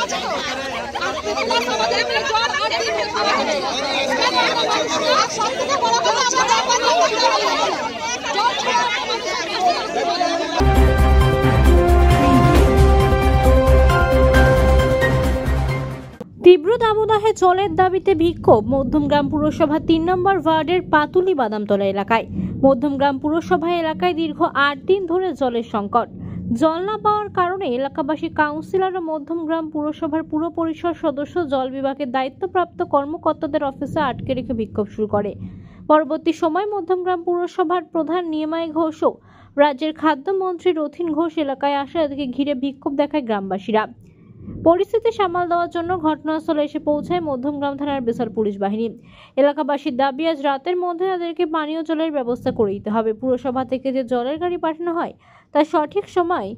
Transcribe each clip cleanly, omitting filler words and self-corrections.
তীব্র দাবদাহে জলের দাবিতে বিক্ষোভ মধ্যমগ্রাম পুরসভা ৩ নম্বর ওয়ার্ডের পাতুলি বাদামতলা এলাকায়। মধ্যমগ্রাম পুরসভা এলাকায় দীর্ঘ ৮ দিন ধরে জলের সংকট। জল না পাওয়ার কারণে এলাকাবাসী, কাউন্সিলর ও মধ্যমগ্রাম পুরসভার পুর পরিষদ সদস্য জল বিভাগের দায়িত্বপ্রাপ্ত কর্মকর্তাদের অফিসে আটকে রেখে বিক্ষোভ শুরু করে। পরবর্তী সময় মধ্যমগ্রাম পুরসভার প্রধান নিমাই ঘোষ ও রাজ্যের খাদ্যমন্ত্রী রথীন ঘোষ এলাকায় আসে। এদিকে ঘিরে বিক্ষোভ দেখায় গ্রামবাসীরা। পরিস্থিতি সামাল দেওয়ার জন্য ঘটনাস্থলে এসে পৌঁছায় মধ্যমগ্রাম থানার বিশাল পুলিশ বাহিনী। এলাকাবাসীর দাবি, আজ রাতের মধ্যে তাদেরকে পানীয় জলের ব্যবস্থা করে দিতে হবে। পুরসভা থেকে যে জলের গাড়ি পাঠানো হয় তা সঠিক সময়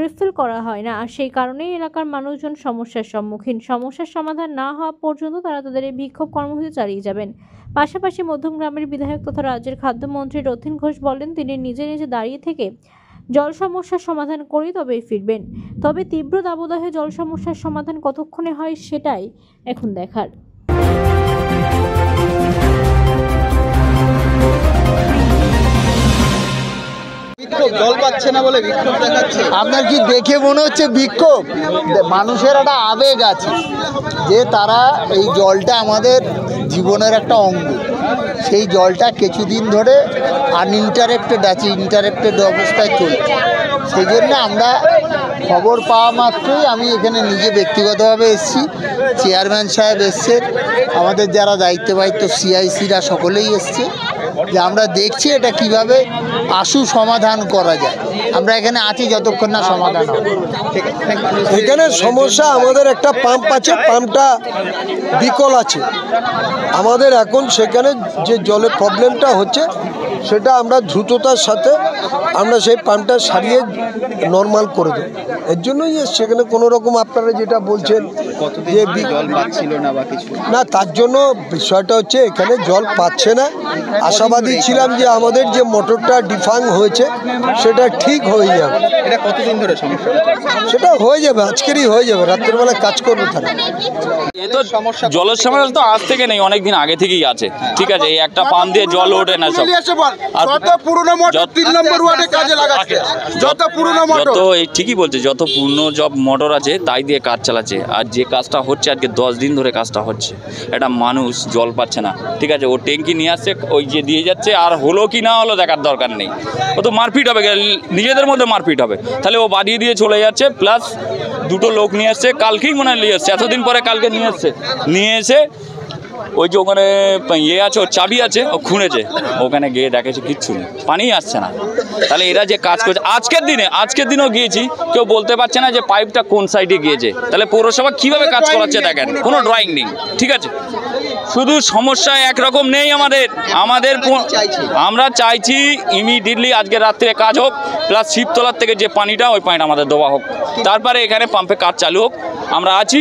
রিফিল করা হয় না, আর সেই কারণেই এলাকার মানুষজন সমস্যার সম্মুখীন। সমস্যার সমাধান না হওয়া পর্যন্ত তারা তাদের এই বিক্ষোভ কর্মসূচি চালিয়ে যাবেন। পাশাপাশি মধ্যমগ্রামের বিধায়ক তথা রাজ্যের খাদ্যমন্ত্রী রথীন ঘোষ বলেন, তিনি নিজে দাঁড়িয়ে থেকে জল সমস্যার সমাধান করে তবেই ফিরবেন। তবে তীব্র দাবদাহে জল সমস্যার সমাধান কতক্ষণে হয় সেটাই এখন দেখার। জল পাচ্ছে না বলে বিক্ষোভ দেখাচ্ছে। আপনার কি দেখে মনে হচ্ছে বিক্ষোভ? মানুষের একটা আবেগ আছে যে তারা এই জলটা আমাদের জীবনের একটা অঙ্গ, সেই জলটা কিছুদিন ধরে আনইন্টারেক্টেড আছে, ইন্টারেক্টেড অবস্থায় চলছে। সেই জন্য আমরা খবর পাওয়া মাত্রই আমি এখানে নিজে ব্যক্তিগতভাবে এসেছি, চেয়ারম্যান সাহেব এসছেন, আমাদের যারা দায়িত্বপ্রাপ্ত সিআইসিরা সকলেই এসছে, যে আমরা দেখছি এটা কিভাবে আশু সমাধান করা যায়। আমরা এখানে আছি যতক্ষণ না সমাধান হবে। এখানে সমস্যা, আমাদের একটা পাম্প আছে, পাম্পটা বিকল আছে। আমাদের এখন সেখানে যে জলের প্রবলেমটা হচ্ছে সেটা আমরা দ্রুততার সাথে আমরা সেই পাম্পটা সারিয়ে নর্মাল করে দেব। এর জন্যই সেখানে কোনো রকম আপনারা যেটা বলছেন যে জল পাচ্ছিল না বা কিছু না, তার জন্য বিষয়টা হচ্ছে এখানে জল পাচ্ছে না। আশাবাদী ছিলাম যে আমাদের যে মোটরটা ডিফাং হয়েছে সেটা ঠিক হয়ে যাবে। এটা কতদিন ধরে সমস্যা? সেটা হয়ে যাবে, আজকেরই হয়ে যাবে, রাত্রের বেলা কাজ করবে তারা। এ তো জলের সমস্যা তো আজ থেকে নেই, অনেক দিন আগে থেকেই আছে। ঠিক আছে, এই একটা পাম্প দিয়ে জল ওঠে না সব। যত পুরনো মোটর 3 নম্বর ওয়ার্ডে কাজে লাগাচ্ছে, যত পুরনো মোটর, যত এই ঠিকই বলছে, যত পুরনো জব মোটর আছে তাই দিয়ে কাজ চালাচ্ছে। আর যে কাজটা হচ্ছে আজকে 10 দিন ধরে কাজটা হচ্ছে, এটা মানুষ জল পাচ্ছে না। ঠিক আছে, ও ট্যাঙ্কি নিয়ে আসছে, ওই যে দিয়ে যাচ্ছে, আর হলো কি না হলো দেখার দরকার নেই। ও তো মারপিট হবে, নিজেদের মধ্যে মারপিট হবে। তাহলে ও বাড়িয়ে দিয়ে চলে যাচ্ছে, প্লাস দুটো লোক নিয়ে আসছে, কালকেই মনে হয় নিয়ে আসছে, এতদিন পরে কালকে নিয়ে এসে ওই যে ওখানে ইয়ে আছে, ওর চাবি আছে, ও খুঁড়েছে, ওখানে গিয়ে দেখেছে কিচ্ছু নেই, পানি আসছে না। তাহলে এরা যে কাজ করছে আজকের দিনেও গিয়েছি, কেউ বলতে পারছে না যে পাইপটা কোন সাইডে গিয়েছে। তাহলে পৌরসভা কীভাবে কাজ করাচ্ছে দেখেন, কোনো ড্রয়িং নেই। ঠিক আছে, শুধু সমস্যা একরকম নেই আমরা চাইছি ইমিডিয়েটলি আজকে রাত্রে কাজ হোক, প্লাস শিবতলার থেকে যে পানিটা, ওই পানিটা আমাদের দেওয়া হোক। তারপরে এখানে পাম্পে কাজ চালু হোক। আমরা আছি,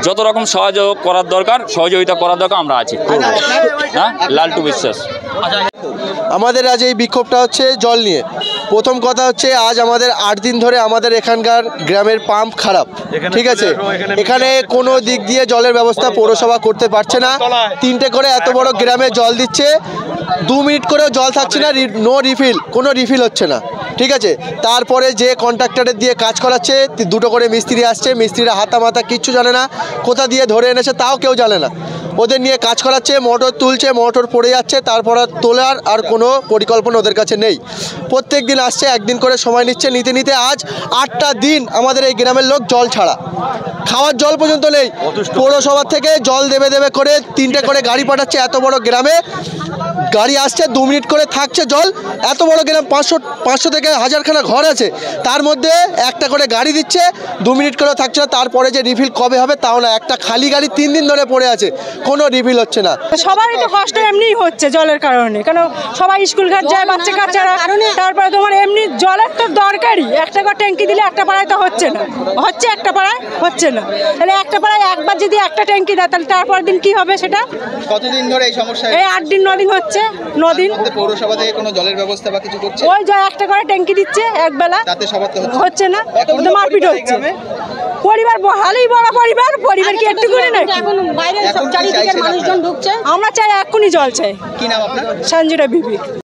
যত রকম সহযোগিতা করার দরকার আমরা আছি। হ্যাঁ, লালটু বিশ্বাস। আমাদের আজ এই বিক্ষোভটা হচ্ছে জল নিয়ে। প্রথম কথা হচ্ছে, আজ আমাদের 8 দিন ধরে আমাদের এখানকার গ্রামের পাম্প খারাপ। ঠিক আছে, এখানে কোনো দিক দিয়ে জলের ব্যবস্থা পৌরসভা করতে পারছে না। 3টে করে এত বড় গ্রামে জল দিচ্ছে, 2 মিনিট করেও জল থাকছে না, কোনো রিফিল হচ্ছে না। ঠিক আছে, তারপরে যে কন্ট্রাক্টরের দিয়ে কাজ করাচ্ছে, 2টো করে মিস্ত্রি আসছে, মিস্ত্রিরা হাতা মাথা কিচ্ছু জানে না, কোথা দিয়ে ধরে এনেছে তাও কেউ জানে না। ওদের নিয়ে কাজ করাচ্ছে, মোটর তুলছে, মোটর পড়ে যাচ্ছে, তারপর তোলার আর কোনো পরিকল্পনা ওদের কাছে নেই। প্রত্যেক দিন আসছে, একদিন করে সময় নিতে নিতে আজ 8টা দিন আমাদের এই গ্রামের লোক জল ছাড়া, খাওয়ার জল পর্যন্ত নেই। পৌরসভা থেকে জল দেবে করে 3টে করে গাড়ি পাঠাচ্ছে। এত বড় গ্রামে গাড়ি আসছে, 2 মিনিট করে থাকছে জল। এত বড় গ্রাম, 500 থেকে 1000খানা ঘর আছে, তার মধ্যে একটা করে গাড়ি দিচ্ছে, 2 মিনিট করে থাকছে না। তারপরে যে রিফিল কবে হবে তাও না, একটা খালি গাড়ি 3 দিন ধরে পড়ে আছে, কোনো রিফিল হচ্ছে না। সবারই তো কষ্ট এমনিই হচ্ছে জলের কারণে, কারণ সবাই স্কুল ঘাট যায়, বাচ্চা কাচ্চারা। তারপরে তোমার এমনি জলের তো দরকারই, একটা করে ট্যাঙ্কি দিলে একটা পাড়ায় তো হচ্ছে না, একটা পাড়ায় হচ্ছে না। তাহলে একটা পাড়ায় একবার যদি একটা ট্যাঙ্কি দেয়, তাহলে তারপর দিন কি হবে সেটা? কতদিন ধরে এই সমস্যা? এই 8 দিন 9 দিন হচ্ছে। 9 দিন পৌরসভা থেকে কোনো জলের ব্যবস্থা বা কিছু করছে? ওই যে একটা করে ট্যাঙ্কি দিচ্ছে একবেলা, তাতে সবার তো হচ্ছে না, মারপিট হচ্ছে। পরিবার হালেই বড় পরিবার কি একটু করে নাকি? এখন বাইরে এখন কি চারিদিকের চাইছেন মানুষজন ঢুকছে। আমরা চাই এক্ষুনি জল চাই। কি নাম আপনার? সঞ্জুরা বিবি।